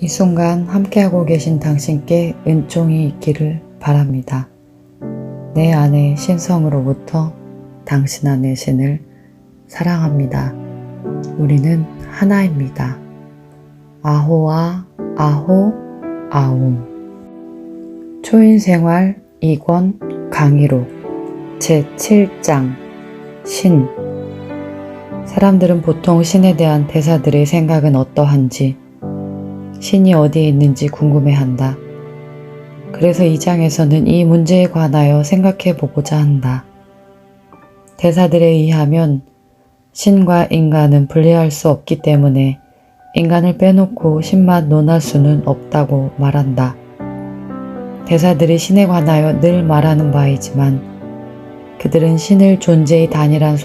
이 순간 함께하고 계신 당신께 은총이 있기를 바랍니다. 내 안의 신성으로부터 당신 안의 신을 사랑합니다. 우리는 하나입니다. 아호와 아호 아움. 초인생활 2권 강의록 제7장 신. 사람들은 보통 신에 대한 대사들의 생각은 어떠한지, 신이 어디에 있는지 궁금해한다. 그래서 이 장에서는 이 문제에 관하여 생각해 보고자 한다. 대사들에 의하면 신과 인간은 분리할 수 없기 때문에 인간을 빼놓고 신만 논할 수는 없다고 말한다. 대사들이 신에 관하여 늘 말하는 바이지만 그들은 신을 존재의 단일한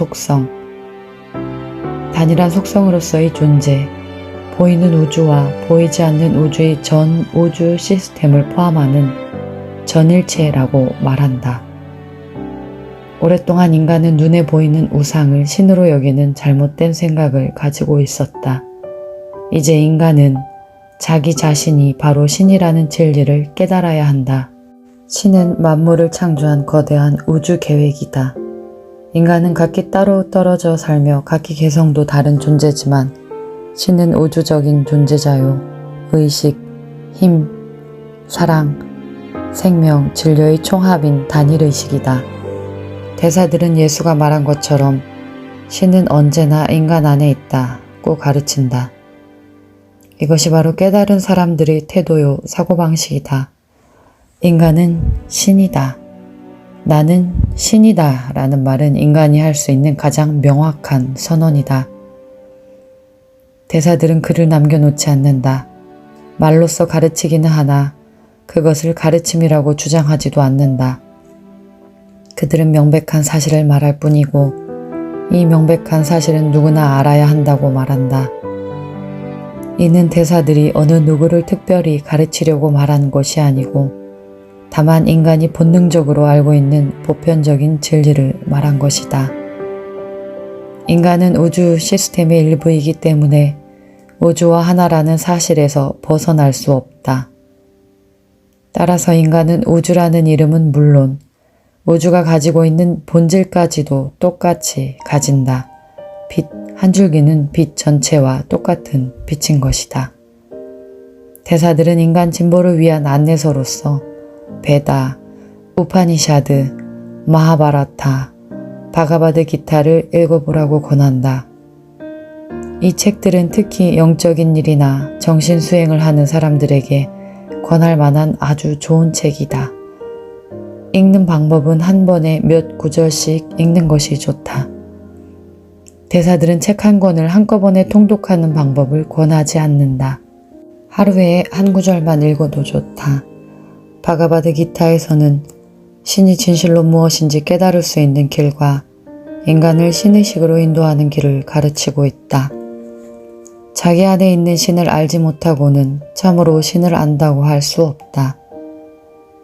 속성으로서의 존재, 보이는 우주와 보이지 않는 우주의 전 우주 시스템을 포함하는 전일체라고 말한다. 오랫동안 인간은 눈에 보이는 우상을 신으로 여기는 잘못된 생각을 가지고 있었다. 이제 인간은 자기 자신이 바로 신이라는 진리를 깨달아야 한다. 신은 만물을 창조한 거대한 우주 계획이다. 인간은 각기 따로 떨어져 살며 각기 개성도 다른 존재지만 신은 우주적인 존재자요. 의식, 힘, 사랑, 생명, 진료의 총합인 단일의식이다. 대사들은 예수가 말한 것처럼 신은 언제나 인간 안에 있다고 가르친다. 이것이 바로 깨달은 사람들의 태도요, 사고방식이다. 인간은 신이다. 나는 신이다 라는 말은 인간이 할 수 있는 가장 명확한 선언이다. 대사들은 글을 남겨놓지 않는다. 말로써 가르치기는 하나 그것을 가르침이라고 주장하지도 않는다. 그들은 명백한 사실을 말할 뿐이고 이 명백한 사실은 누구나 알아야 한다고 말한다. 이는 대사들이 어느 누구를 특별히 가르치려고 말한 것이 아니고 다만 인간이 본능적으로 알고 있는 보편적인 진리를 말한 것이다. 인간은 우주 시스템의 일부이기 때문에 우주와 하나라는 사실에서 벗어날 수 없다. 따라서 인간은 우주라는 이름은 물론 우주가 가지고 있는 본질까지도 똑같이 가진다. 빛 한 줄기는 빛 전체와 똑같은 빛인 것이다. 대사들은 인간 진보를 위한 안내서로서 베다, 우파니샤드, 마하바라타, 바가바드 기타를 읽어보라고 권한다. 이 책들은 특히 영적인 일이나 정신수행을 하는 사람들에게 권할 만한 아주 좋은 책이다. 읽는 방법은 한 번에 몇 구절씩 읽는 것이 좋다. 대사들은 책 한 권을 한꺼번에 통독하는 방법을 권하지 않는다. 하루에 한 구절만 읽어도 좋다. 바가바드 기타에서는 신이 진실로 무엇인지 깨달을 수 있는 길과 인간을 신의식으로 인도하는 길을 가르치고 있다. 자기 안에 있는 신을 알지 못하고는 참으로 신을 안다고 할 수 없다.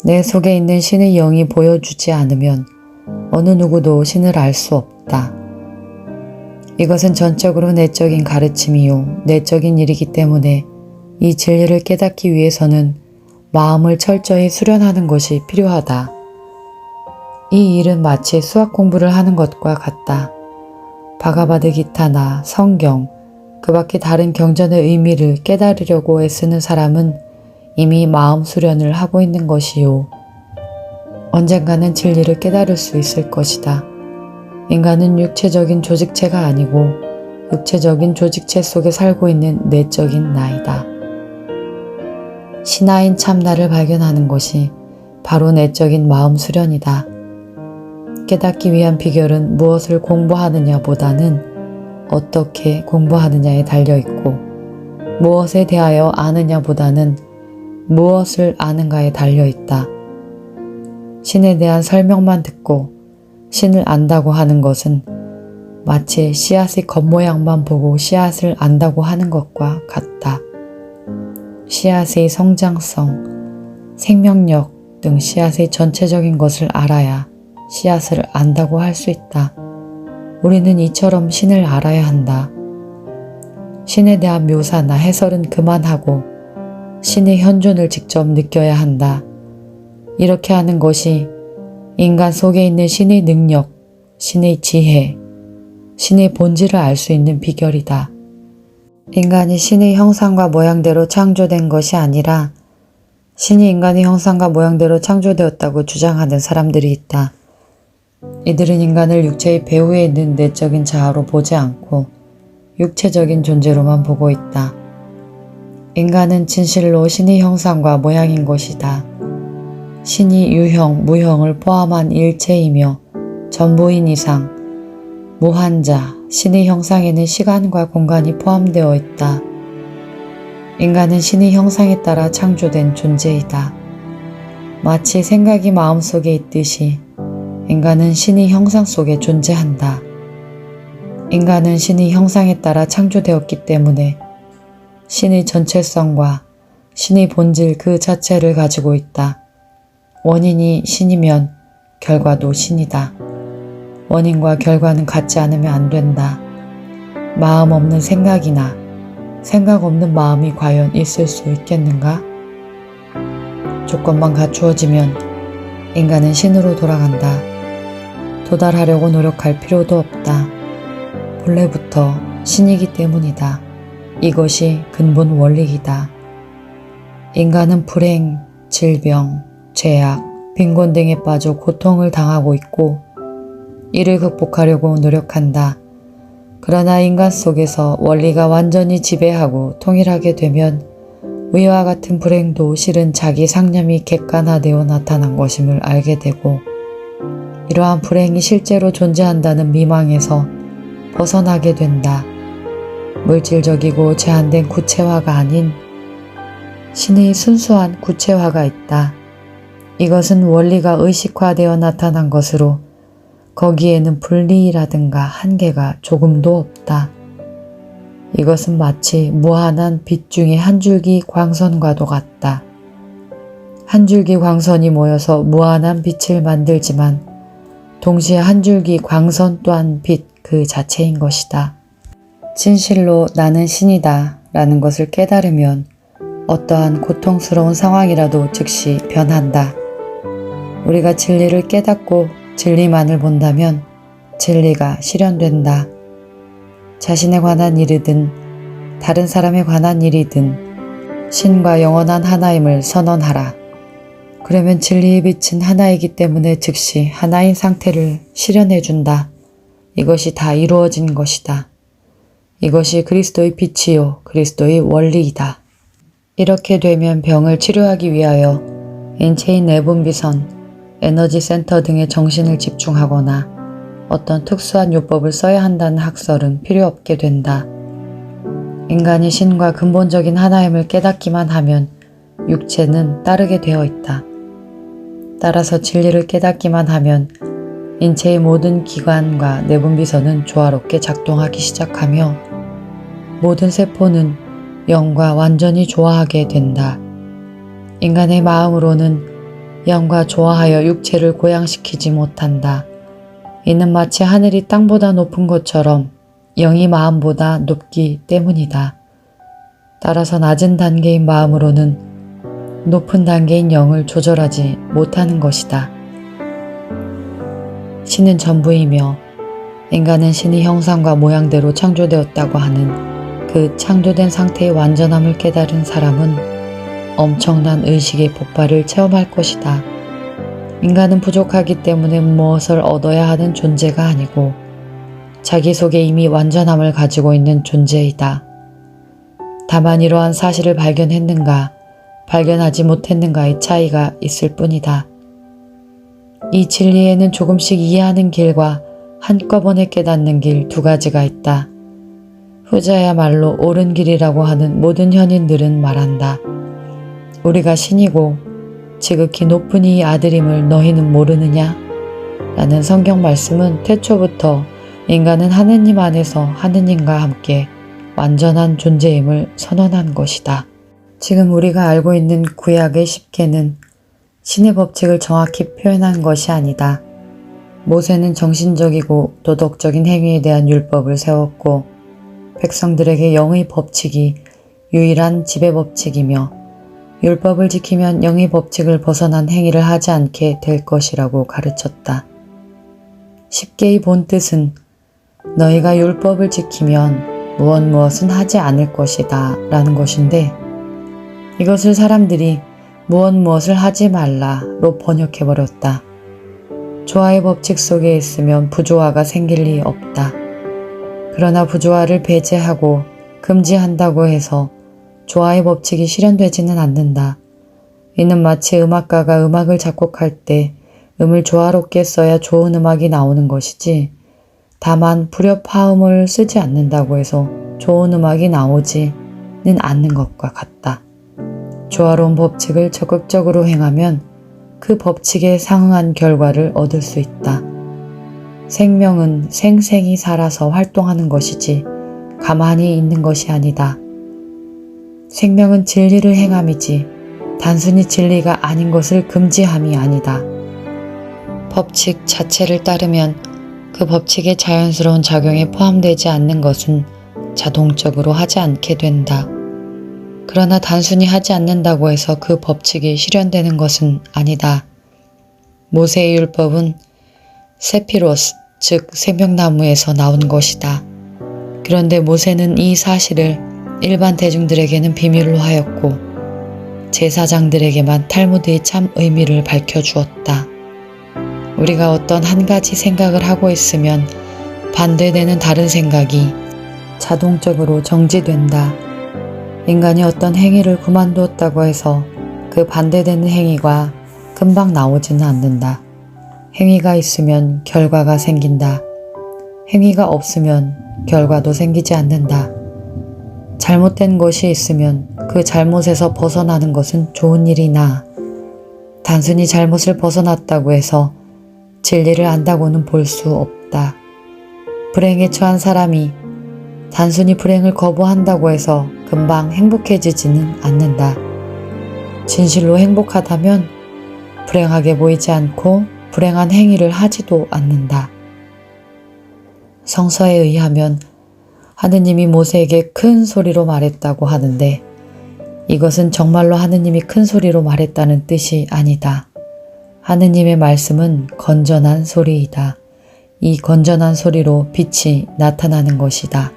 내 속에 있는 신의 영이 보여주지 않으면 어느 누구도 신을 알 수 없다. 이것은 전적으로 내적인 가르침이요, 내적인 일이기 때문에 이 진리를 깨닫기 위해서는 마음을 철저히 수련하는 것이 필요하다. 이 일은 마치 수학 공부를 하는 것과 같다. 바가바드 기타나 성경, 그 밖에 다른 경전의 의미를 깨달으려고 애쓰는 사람은 이미 마음 수련을 하고 있는 것이요. 언젠가는 진리를 깨달을 수 있을 것이다. 인간은 육체적인 조직체가 아니고 육체적인 조직체 속에 살고 있는 내적인 나이다. 신하인 참나를 발견하는 것이 바로 내적인 마음 수련이다. 깨닫기 위한 비결은 무엇을 공부하느냐 보다는 어떻게 공부하느냐에 달려있고 무엇에 대하여 아느냐 보다는 무엇을 아는가에 달려있다. 신에 대한 설명만 듣고 신을 안다고 하는 것은 마치 씨앗의 겉모양만 보고 씨앗을 안다고 하는 것과 같다. 씨앗의 성장성, 생명력 등 씨앗의 전체적인 것을 알아야 씨앗을 안다고 할 수 있다. 우리는 이처럼 신을 알아야 한다. 신에 대한 묘사나 해설은 그만하고 신의 현존을 직접 느껴야 한다. 이렇게 하는 것이 인간 속에 있는 신의 능력, 신의 지혜, 신의 본질을 알 수 있는 비결이다. 인간이 신의 형상과 모양대로 창조된 것이 아니라 신이 인간의 형상과 모양대로 창조되었다고 주장하는 사람들이 있다. 이들은 인간을 육체의 배후에 있는 내적인 자아로 보지 않고 육체적인 존재로만 보고 있다. 인간은 진실로 신의 형상과 모양인 것이다. 신이 유형, 무형을 포함한 일체이며 전부인 이상, 무한자, 신의 형상에는 시간과 공간이 포함되어 있다. 인간은 신의 형상에 따라 창조된 존재이다. 마치 생각이 마음속에 있듯이 인간은 신의 형상 속에 존재한다. 인간은 신의 형상에 따라 창조되었기 때문에 신의 전체성과 신의 본질 그 자체를 가지고 있다. 원인이 신이면 결과도 신이다. 원인과 결과는 같지 않으면 안 된다. 마음 없는 생각이나 생각 없는 마음이 과연 있을 수 있겠는가? 조건만 갖추어지면 인간은 신으로 돌아간다. 도달하려고 노력할 필요도 없다. 본래부터 신이기 때문이다. 이것이 근본 원리이다. 인간은 불행, 질병, 죄악, 빈곤 등에 빠져 고통을 당하고 있고 이를 극복하려고 노력한다. 그러나 인간 속에서 원리가 완전히 지배하고 통일하게 되면 위와 같은 불행도 실은 자기 상념이 객관화되어 나타난 것임을 알게 되고 이러한 불행이 실제로 존재한다는 미망에서 벗어나게 된다. 물질적이고 제한된 구체화가 아닌 신의 순수한 구체화가 있다. 이것은 원리가 의식화되어 나타난 것으로 거기에는 분리라든가 한계가 조금도 없다. 이것은 마치 무한한 빛 중에 한 줄기 광선과도 같다. 한 줄기 광선이 모여서 무한한 빛을 만들지만 동시에 한 줄기 광선 또한 빛 그 자체인 것이다. 진실로 나는 신이다 라는 것을 깨달으면 어떠한 고통스러운 상황이라도 즉시 변한다. 우리가 진리를 깨닫고 진리만을 본다면 진리가 실현된다. 자신에 관한 일이든 다른 사람에 관한 일이든 신과 영원한 하나임을 선언하라. 그러면 진리의 빛은 하나이기 때문에 즉시 하나인 상태를 실현해준다. 이것이 다 이루어진 것이다. 이것이 그리스도의 빛이요 그리스도의 원리이다. 이렇게 되면 병을 치료하기 위하여 인체의 내분비선, 에너지 센터 등에 정신을 집중하거나 어떤 특수한 요법을 써야 한다는 학설은 필요 없게 된다. 인간이 신과 근본적인 하나임을 깨닫기만 하면 육체는 따르게 되어 있다. 따라서 진리를 깨닫기만 하면 인체의 모든 기관과 내분비선은 조화롭게 작동하기 시작하며 모든 세포는 영과 완전히 조화하게 된다. 인간의 마음으로는 영과 조화하여 육체를 고양시키지 못한다. 이는 마치 하늘이 땅보다 높은 것처럼 영이 마음보다 높기 때문이다. 따라서 낮은 단계인 마음으로는 높은 단계인 영을 조절하지 못하는 것이다. 신은 전부이며 인간은 신의 형상과 모양대로 창조되었다고 하는 그 창조된 상태의 완전함을 깨달은 사람은 엄청난 의식의 폭발을 체험할 것이다. 인간은 부족하기 때문에 무엇을 얻어야 하는 존재가 아니고 자기 속에 이미 완전함을 가지고 있는 존재이다. 다만 이러한 사실을 발견했는가, 발견하지 못했는가의 차이가 있을 뿐이다. 이 진리에는 조금씩 이해하는 길과 한꺼번에 깨닫는 길 두 가지가 있다. 후자야말로 옳은 길이라고 하는 모든 현인들은 말한다. 우리가 신이고 지극히 높은 이 아들임을 너희는 모르느냐? 라는 성경 말씀은 태초부터 인간은 하느님 안에서 하느님과 함께 완전한 존재임을 선언한 것이다. 지금 우리가 알고 있는 구약의 10계는 신의 법칙을 정확히 표현한 것이 아니다. 모세는 정신적이고 도덕적인 행위에 대한 율법을 세웠고 백성들에게 영의 법칙이 유일한 지배 법칙이며 율법을 지키면 영의 법칙을 벗어난 행위를 하지 않게 될 것이라고 가르쳤다. 십계의 본뜻은 너희가 율법을 지키면 무엇은 하지 않을 것이다 라는 것인데, 이것을 사람들이 무엇을 하지 말라로 번역해버렸다. 조화의 법칙 속에 있으면 부조화가 생길 리 없다. 그러나 부조화를 배제하고 금지한다고 해서 조화의 법칙이 실현되지는 않는다. 이는 마치 음악가가 음악을 작곡할 때 음을 조화롭게 써야 좋은 음악이 나오는 것이지, 다만 불협화음을 쓰지 않는다고 해서 좋은 음악이 나오지는 않는 것과 같다. 조화로운 법칙을 적극적으로 행하면 그 법칙에 상응한 결과를 얻을 수 있다. 생명은 생생히 살아서 활동하는 것이지 가만히 있는 것이 아니다. 생명은 진리를 행함이지 단순히 진리가 아닌 것을 금지함이 아니다. 법칙 자체를 따르면 그 법칙의 자연스러운 작용에 포함되지 않는 것은 자동적으로 하지 않게 된다. 그러나 단순히 하지 않는다고 해서 그 법칙이 실현되는 것은 아니다. 모세의 율법은 세피로스, 즉 생명나무에서 나온 것이다. 그런데 모세는 이 사실을 일반 대중들에게는 비밀로 하였고 제사장들에게만 탈무드의 참 의미를 밝혀주었다. 우리가 어떤 한 가지 생각을 하고 있으면 반대되는 다른 생각이 자동적으로 정지된다. 인간이 어떤 행위를 그만두었다고 해서 그 반대되는 행위가 금방 나오지는 않는다. 행위가 있으면 결과가 생긴다. 행위가 없으면 결과도 생기지 않는다. 잘못된 것이 있으면 그 잘못에서 벗어나는 것은 좋은 일이나, 단순히 잘못을 벗어났다고 해서 진리를 안다고는 볼 수 없다. 불행에 처한 사람이 단순히 불행을 거부한다고 해서 금방 행복해지지는 않는다. 진실로 행복하다면 불행하게 보이지 않고 불행한 행위를 하지도 않는다. 성서에 의하면 하느님이 모세에게 큰 소리로 말했다고 하는데, 이것은 정말로 하느님이 큰 소리로 말했다는 뜻이 아니다. 하느님의 말씀은 건전한 소리이다. 이 건전한 소리로 빛이 나타나는 것이다.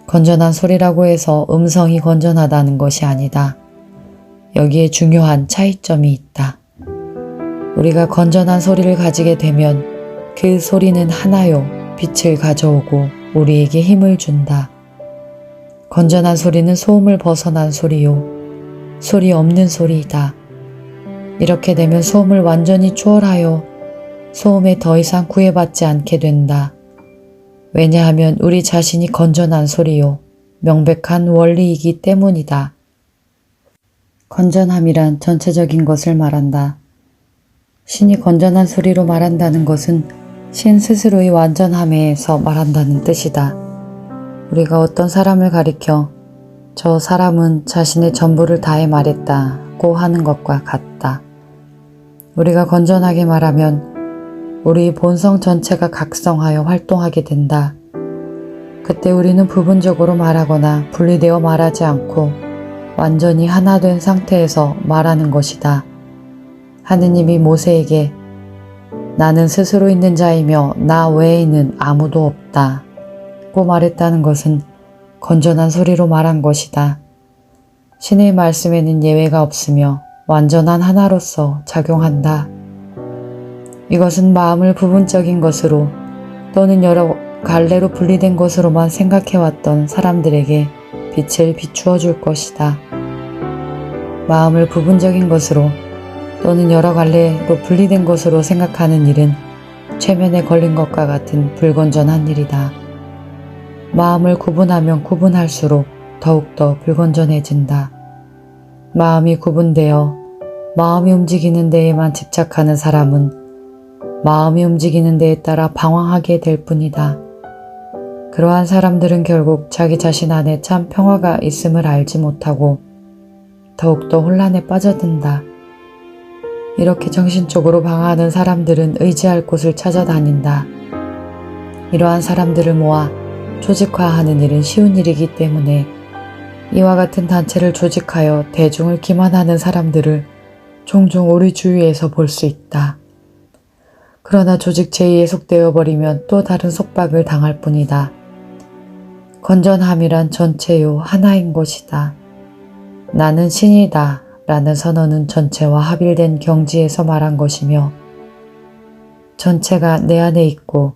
건전한 소리라고 해서 음성이 건전하다는 것이 아니다. 여기에 중요한 차이점이 있다. 우리가 건전한 소리를 가지게 되면 그 소리는 하나요, 빛을 가져오고 우리에게 힘을 준다. 건전한 소리는 소음을 벗어난 소리요, 소리 없는 소리이다. 이렇게 되면 소음을 완전히 초월하여 소음에 더 이상 구애받지 않게 된다. 왜냐하면 우리 자신이 건전한 소리요, 명백한 원리이기 때문이다. 건전함이란 전체적인 것을 말한다. 신이 건전한 소리로 말한다는 것은 신 스스로의 완전함에서 말한다는 뜻이다. 우리가 어떤 사람을 가리켜 저 사람은 자신의 전부를 다해 말했다고 하는 것과 같다. 우리가 건전하게 말하면 우리 본성 전체가 각성하여 활동하게 된다. 그때 우리는 부분적으로 말하거나 분리되어 말하지 않고 완전히 하나 된 상태에서 말하는 것이다. 하느님이 모세에게 나는 스스로 있는 자이며 나 외에는 아무도 없다 고 말했다는 것은 건전한 소리로 말한 것이다. 신의 말씀에는 예외가 없으며 완전한 하나로서 작용한다. 이것은 마음을 부분적인 것으로 또는 여러 갈래로 분리된 것으로만 생각해왔던 사람들에게 빛을 비추어 줄 것이다. 마음을 부분적인 것으로 또는 여러 갈래로 분리된 것으로 생각하는 일은 최면에 걸린 것과 같은 불건전한 일이다. 마음을 구분하면 구분할수록 더욱더 불건전해진다. 마음이 구분되어 마음이 움직이는 데에만 집착하는 사람은 마음이 움직이는 데에 따라 방황하게 될 뿐이다. 그러한 사람들은 결국 자기 자신 안에 참 평화가 있음을 알지 못하고 더욱더 혼란에 빠져든다. 이렇게 정신적으로 방황하는 사람들은 의지할 곳을 찾아다닌다. 이러한 사람들을 모아 조직화하는 일은 쉬운 일이기 때문에 이와 같은 단체를 조직하여 대중을 기만하는 사람들을 종종 우리 주위에서 볼 수 있다. 그러나 조직 제의에 속되어 버리면 또 다른 속박을 당할 뿐이다. 건전함이란 전체요 하나인 것이다. 나는 신이다 라는 선언은 전체와 합일된 경지에서 말한 것이며 전체가 내 안에 있고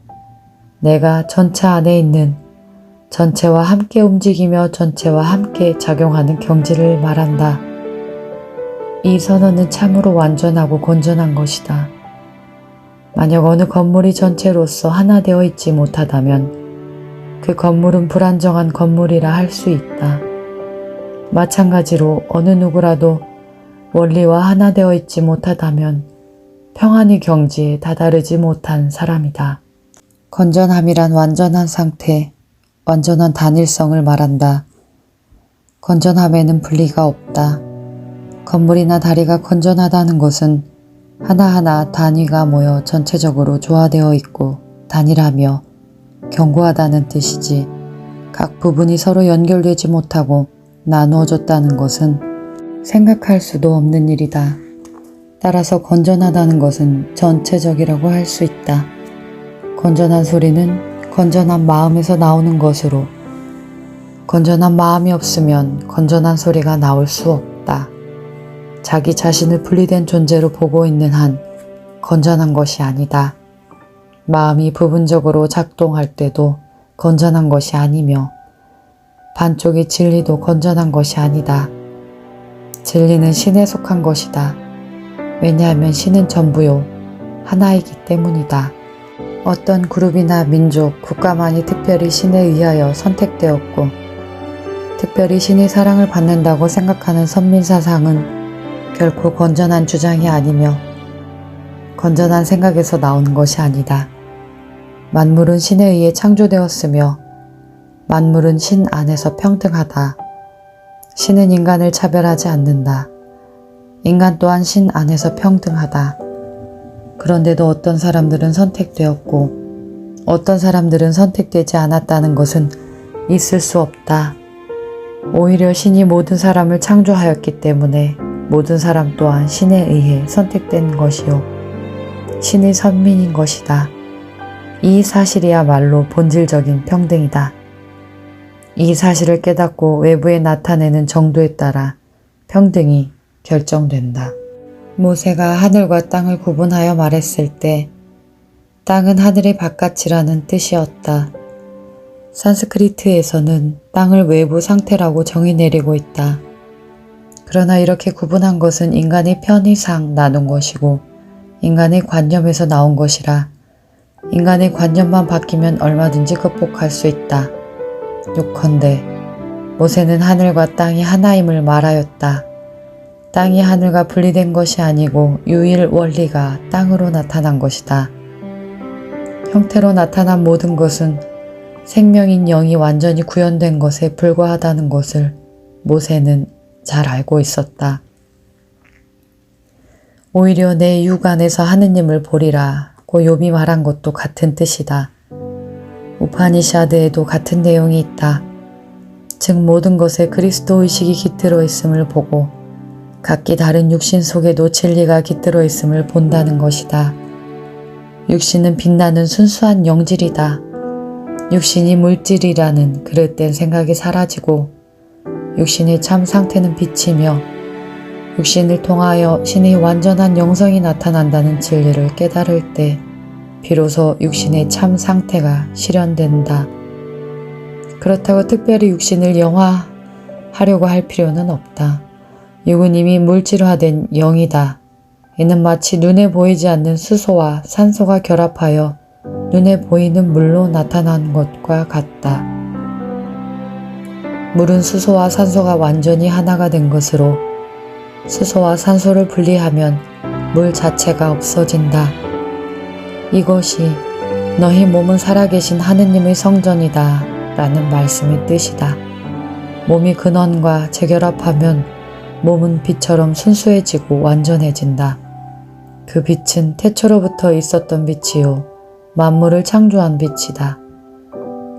내가 전체 안에 있는 전체와 함께 움직이며 전체와 함께 작용하는 경지를 말한다. 이 선언은 참으로 완전하고 건전한 것이다. 만약 어느 건물이 전체로서 하나 되어 있지 못하다면 그 건물은 불안정한 건물이라 할 수 있다. 마찬가지로 어느 누구라도 원리와 하나 되어 있지 못하다면 평안의 경지에 다다르지 못한 사람이다. 건전함이란 완전한 상태, 완전한 단일성을 말한다. 건전함에는 분리가 없다. 건물이나 다리가 건전하다는 것은 하나하나 단위가 모여 전체적으로 조화되어 있고 단일하며 견고하다는 뜻이지 각 부분이 서로 연결되지 못하고 나누어졌다는 것은 생각할 수도 없는 일이다. 따라서 건전하다는 것은 전체적이라고 할 수 있다. 건전한 소리는 건전한 마음에서 나오는 것으로 건전한 마음이 없으면 건전한 소리가 나올 수 없다. 자기 자신을 분리된 존재로 보고 있는 한 건전한 것이 아니다. 마음이 부분적으로 작동할 때도 건전한 것이 아니며 반쪽의 진리도 건전한 것이 아니다. 진리는 신에 속한 것이다. 왜냐하면 신은 전부요 하나이기 때문이다. 어떤 그룹이나 민족, 국가만이 특별히 신에 의하여 선택되었고 특별히 신의 사랑을 받는다고 생각하는 선민사상은 결코 건전한 주장이 아니며 건전한 생각에서 나오는 것이 아니다. 만물은 신에 의해 창조되었으며 만물은 신 안에서 평등하다. 신은 인간을 차별하지 않는다. 인간 또한 신 안에서 평등하다. 그런데도 어떤 사람들은 선택되었고 어떤 사람들은 선택되지 않았다는 것은 있을 수 없다. 오히려 신이 모든 사람을 창조하였기 때문에 모든 사람 또한 신에 의해 선택된 것이요 신의 선민인 것이다. 이 사실이야말로 본질적인 평등이다. 이 사실을 깨닫고 외부에 나타내는 정도에 따라 평등이 결정된다. 모세가 하늘과 땅을 구분하여 말했을 때 땅은 하늘의 바깥이라는 뜻이었다. 산스크리트에서는 땅을 외부 상태라고 정의 내리고 있다. 그러나 이렇게 구분한 것은 인간의 편의상 나눈 것이고 인간의 관념에서 나온 것이라 인간의 관념만 바뀌면 얼마든지 극복할 수 있다. 요컨대 모세는 하늘과 땅이 하나임을 말하였다. 땅이 하늘과 분리된 것이 아니고 유일 원리가 땅으로 나타난 것이다. 형태로 나타난 모든 것은 생명인 영이 완전히 구현된 것에 불과하다는 것을 모세는 잘 알고 있었다. 오히려 내 육 안에서 하느님을 보리라고 욥이 말한 것도 같은 뜻이다. 우파니샤드에도 같은 내용이 있다. 즉 모든 것에 그리스도 의식이 깃들어 있음을 보고 각기 다른 육신 속에도 진리가 깃들어 있음을 본다는 것이다. 육신은 빛나는 순수한 영질이다. 육신이 물질이라는 그릇된 생각이 사라지고 육신의 참 상태는 빛이며 육신을 통하여 신의 완전한 영성이 나타난다는 진리를 깨달을 때 비로소 육신의 참 상태가 실현된다. 그렇다고 특별히 육신을 영화하려고 할 필요는 없다. 육은 이미 물질화된 영이다. 이는 마치 눈에 보이지 않는 수소와 산소가 결합하여 눈에 보이는 물로 나타난 것과 같다. 물은 수소와 산소가 완전히 하나가 된 것으로 수소와 산소를 분리하면 물 자체가 없어진다. 이것이 너희 몸은 살아계신 하느님의 성전이다 라는 말씀의 뜻이다. 몸이 근원과 재결합하면 몸은 빛처럼 순수해지고 완전해진다. 그 빛은 태초로부터 있었던 빛이요 만물을 창조한 빛이다.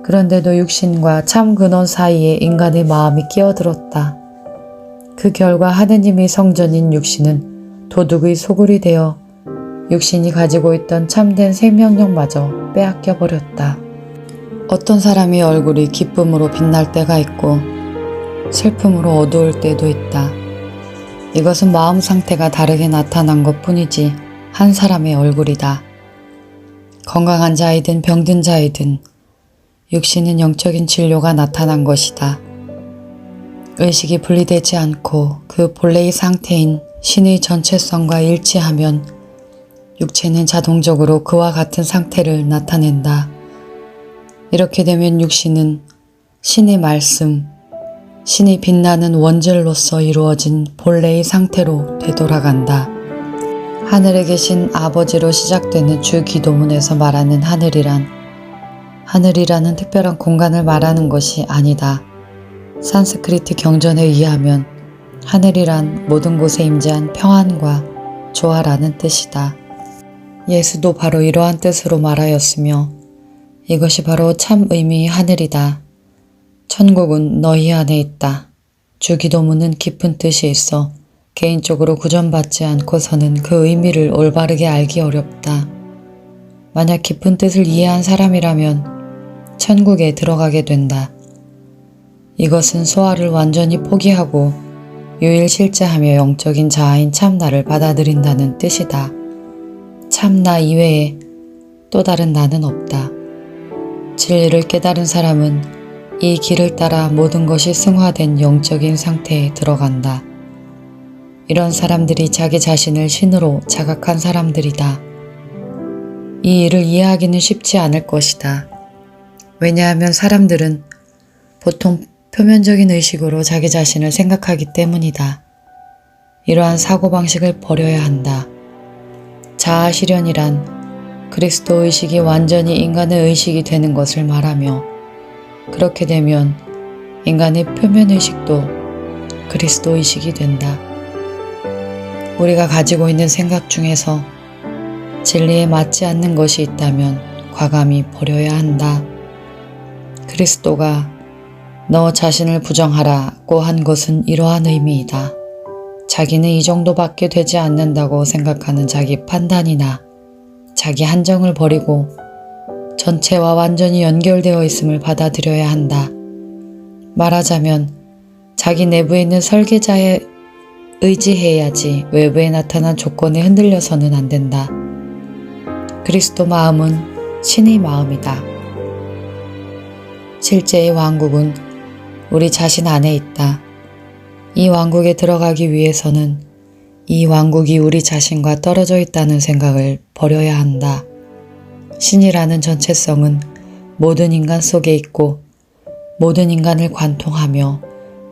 그런데도 육신과 참 근원 사이에 인간의 마음이 끼어들었다. 그 결과 하느님의 성전인 육신은 도둑의 소굴이 되어 육신이 가지고 있던 참된 생명력마저 빼앗겨 버렸다. 어떤 사람의 얼굴이 기쁨으로 빛날 때가 있고 슬픔으로 어두울 때도 있다. 이것은 마음 상태가 다르게 나타난 것 뿐이지 한 사람의 얼굴이다. 건강한 자이든 병든 자이든 육신은 영적인 진료가 나타난 것이다. 의식이 분리되지 않고 그 본래의 상태인 신의 전체성과 일치하면 육체는 자동적으로 그와 같은 상태를 나타낸다. 이렇게 되면 육신은 신의 말씀, 신이 빛나는 원질로서 이루어진 본래의 상태로 되돌아간다. 하늘에 계신 아버지로 시작되는 주 기도문에서 말하는 하늘이라는 특별한 공간을 말하는 것이 아니다. 산스크리트 경전에 의하면 하늘이란 모든 곳에 임재한 평안과 조화라는 뜻이다. 예수도 바로 이러한 뜻으로 말하였으며 이것이 바로 참 의미의 하늘이다. 천국은 너희 안에 있다. 주기도문은 깊은 뜻이 있어 개인적으로 구전받지 않고서는 그 의미를 올바르게 알기 어렵다. 만약 깊은 뜻을 이해한 사람이라면 천국에 들어가게 된다. 이것은 소화를 완전히 포기하고 유일실제하며 영적인 자아인 참나를 받아들인다는 뜻이다. 참나 이외에 또 다른 나는 없다. 진리를 깨달은 사람은 이 길을 따라 모든 것이 승화된 영적인 상태에 들어간다. 이런 사람들이 자기 자신을 신으로 자각한 사람들이다. 이 일을 이해하기는 쉽지 않을 것이다. 왜냐하면 사람들은 보통 표면적인 의식으로 자기 자신을 생각하기 때문이다. 이러한 사고방식을 버려야 한다. 자아실현이란 그리스도 의식이 완전히 인간의 의식이 되는 것을 말하며 그렇게 되면 인간의 표면의식도 그리스도 의식이 된다. 우리가 가지고 있는 생각 중에서 진리에 맞지 않는 것이 있다면 과감히 버려야 한다. 그리스도가 너 자신을 부정하라고 한 것은 이러한 의미이다. 자기는 이 정도밖에 되지 않는다고 생각하는 자기 판단이나 자기 한정을 버리고 전체와 완전히 연결되어 있음을 받아들여야 한다. 말하자면 자기 내부에 있는 설계자에 의지해야지 외부에 나타난 조건에 흔들려서는 안 된다. 그리스도 마음은 신의 마음이다. 실제의 왕국은 우리 자신 안에 있다. 이 왕국에 들어가기 위해서는 이 왕국이 우리 자신과 떨어져 있다는 생각을 버려야 한다. 신이라는 전체성은 모든 인간 속에 있고 모든 인간을 관통하며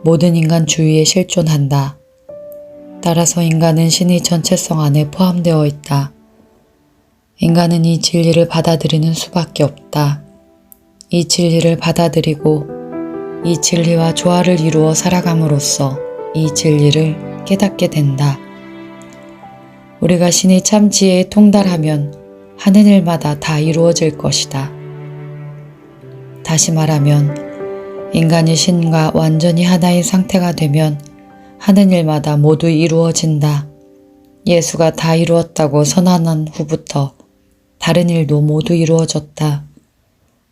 모든 인간 주위에 실존한다. 따라서 인간은 신의 전체성 안에 포함되어 있다. 인간은 이 진리를 받아들이는 수밖에 없다. 이 진리를 받아들이고 이 진리와 조화를 이루어 살아감으로써 이 진리를 깨닫게 된다. 우리가 신의 참 지혜에 통달하면 하는 일마다 다 이루어질 것이다. 다시 말하면 인간이 신과 완전히 하나인 상태가 되면 하는 일마다 모두 이루어진다. 예수가 다 이루었다고 선언한 후부터 다른 일도 모두 이루어졌다.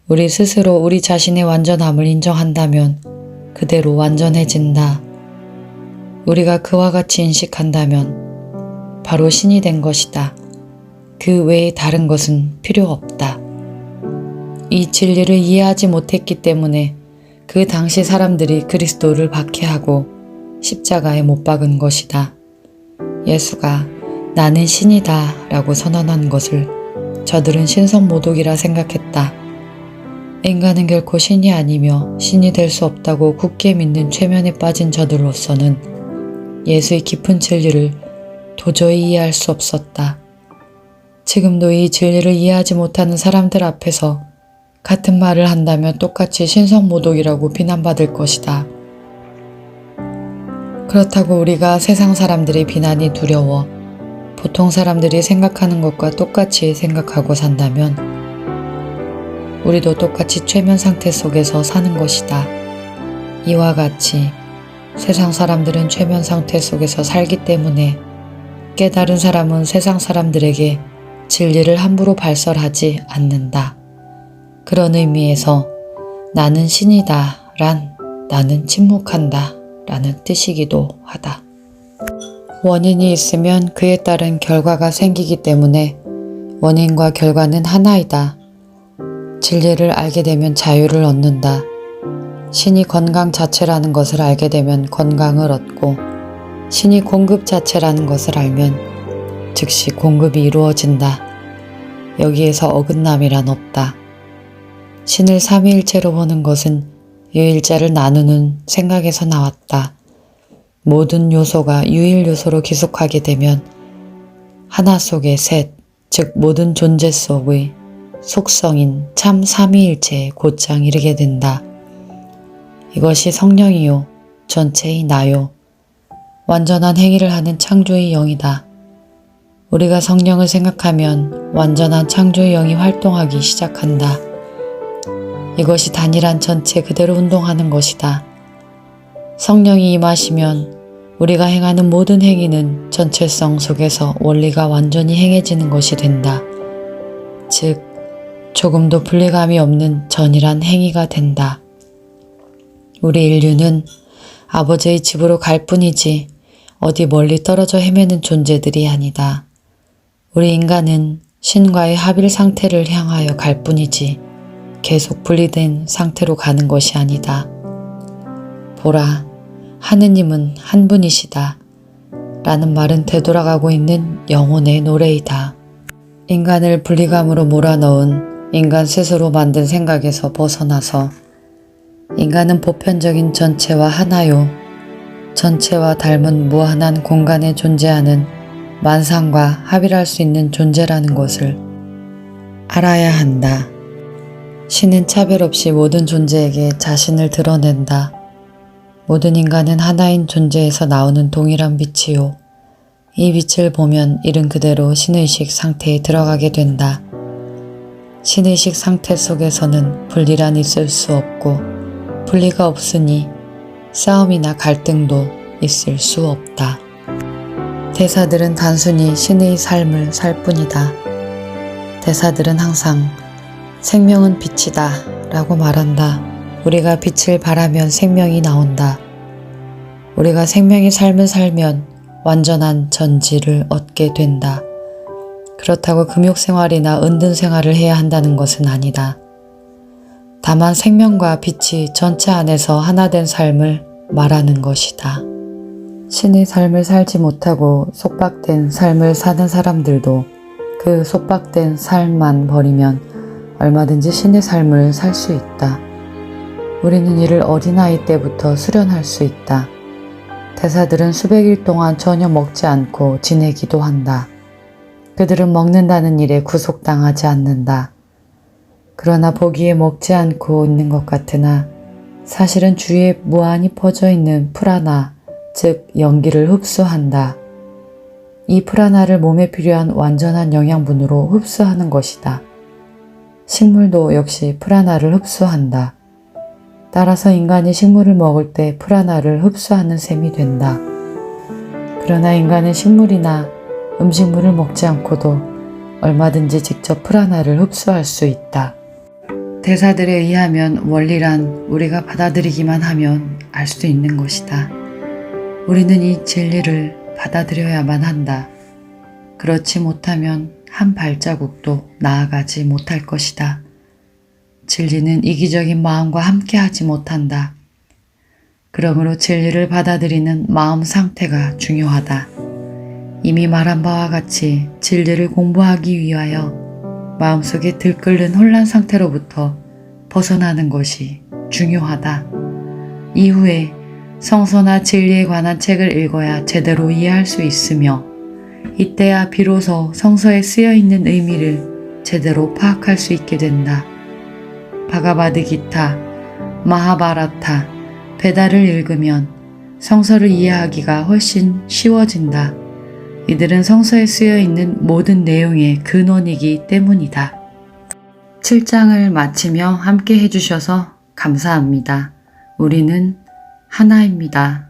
우리 스스로 우리 자신의 완전함을 인정한다면 그대로 완전해진다. 우리가 그와 같이 인식한다면 바로 신이 된 것이다. 그 외에 다른 것은 필요 없다. 이 진리를 이해하지 못했기 때문에 그 당시 사람들이 그리스도를 박해하고 십자가에 못 박은 것이다. 예수가 나는 신이다 라고 선언한 것을 저들은 신성모독이라 생각했다. 인간은 결코 신이 아니며 신이 될 수 없다고 굳게 믿는 최면에 빠진 저들로서는 예수의 깊은 진리를 도저히 이해할 수 없었다. 지금도 이 진리를 이해하지 못하는 사람들 앞에서 같은 말을 한다면 똑같이 신성모독이라고 비난받을 것이다. 그렇다고 우리가 세상 사람들의 비난이 두려워 보통 사람들이 생각하는 것과 똑같이 생각하고 산다면 우리도 똑같이 최면 상태 속에서 사는 것이다. 이와 같이 세상 사람들은 최면 상태 속에서 살기 때문에 깨달은 사람은 세상 사람들에게 진리를 함부로 발설하지 않는다. 그런 의미에서 나는 신이다 란 나는 침묵한다 라는 뜻이기도 하다. 원인이 있으면 그에 따른 결과가 생기기 때문에 원인과 결과는 하나이다. 진리를 알게 되면 자유를 얻는다. 신이 건강 자체라는 것을 알게 되면 건강을 얻고 신이 공급 자체라는 것을 알면 즉시 공급이 이루어진다. 여기에서 어긋남이란 없다. 신을 삼위일체로 보는 것은 유일자를 나누는 생각에서 나왔다. 모든 요소가 유일 요소로 기속하게 되면 하나 속의 셋, 즉 모든 존재 속의 속성인 참 삼위일체에 곧장 이르게 된다. 이것이 성령이요, 전체의 나요, 완전한 행위를 하는 창조의 영이다. 우리가 성령을 생각하면 완전한 창조의 영이 활동하기 시작한다. 이것이 단일한 전체 그대로 운동하는 것이다. 성령이 임하시면 우리가 행하는 모든 행위는 전체성 속에서 원리가 완전히 행해지는 것이 된다. 즉, 조금도 분리감이 없는 전일한 행위가 된다. 우리 인류는 아버지의 집으로 갈 뿐이지 어디 멀리 떨어져 헤매는 존재들이 아니다. 우리 인간은 신과의 합일 상태를 향하여 갈 뿐이지 계속 분리된 상태로 가는 것이 아니다. 보라, 하느님은 한 분이시다 라는 말은 되돌아가고 있는 영혼의 노래이다. 인간을 분리감으로 몰아넣은 인간 스스로 만든 생각에서 벗어나서 인간은 보편적인 전체와 하나요, 전체와 닮은 무한한 공간에 존재하는 만상과 합일할 수 있는 존재라는 것을 알아야 한다. 신은 차별 없이 모든 존재에게 자신을 드러낸다. 모든 인간은 하나인 존재에서 나오는 동일한 빛이요. 이 빛을 보면 이른 그대로 신의식 상태에 들어가게 된다. 신의식 상태 속에서는 분리란 있을 수 없고 분리가 없으니 싸움이나 갈등도 있을 수 없다. 대사들은 단순히 신의 삶을 살 뿐이다. 대사들은 항상 생명은 빛이다 라고 말한다. 우리가 빛을 발하면 생명이 나온다. 우리가 생명의 삶을 살면 완전한 전지를 얻게 된다. 그렇다고 금욕생활이나 은둔생활을 해야 한다는 것은 아니다. 다만 생명과 빛이 전체 안에서 하나 된 삶을 말하는 것이다. 신의 삶을 살지 못하고 속박된 삶을 사는 사람들도 그 속박된 삶만 버리면 얼마든지 신의 삶을 살 수 있다. 우리는 이를 어린아이 때부터 수련할 수 있다. 대사들은 수백일 동안 전혀 먹지 않고 지내기도 한다. 그들은 먹는다는 일에 구속당하지 않는다. 그러나 보기에 먹지 않고 있는 것 같으나 사실은 주위에 무한히 퍼져 있는 프라나, 즉 연기를 흡수한다. 이 프라나를 몸에 필요한 완전한 영양분으로 흡수하는 것이다. 식물도 역시 프라나를 흡수한다. 따라서 인간이 식물을 먹을 때 프라나를 흡수하는 셈이 된다. 그러나 인간은 식물이나 음식물을 먹지 않고도 얼마든지 직접 프라나를 흡수할 수 있다. 대사들에 의하면 원리란 우리가 받아들이기만 하면 알 수 있는 것이다. 우리는 이 진리를 받아들여야만 한다. 그렇지 못하면 한 발자국도 나아가지 못할 것이다. 진리는 이기적인 마음과 함께하지 못한다. 그러므로 진리를 받아들이는 마음 상태가 중요하다. 이미 말한 바와 같이 진리를 공부하기 위하여 마음속에 들끓는 혼란 상태로부터 벗어나는 것이 중요하다. 이후에 성서나 진리에 관한 책을 읽어야 제대로 이해할 수 있으며 이때야 비로소 성서에 쓰여 있는 의미를 제대로 파악할 수 있게 된다. 바가바드기타, 마하바라타, 베다를 읽으면 성서를 이해하기가 훨씬 쉬워진다. 이들은 성서에 쓰여 있는 모든 내용의 근원이기 때문이다. 7장을 마치며 함께 해주셔서 감사합니다. 우리는 하나입니다.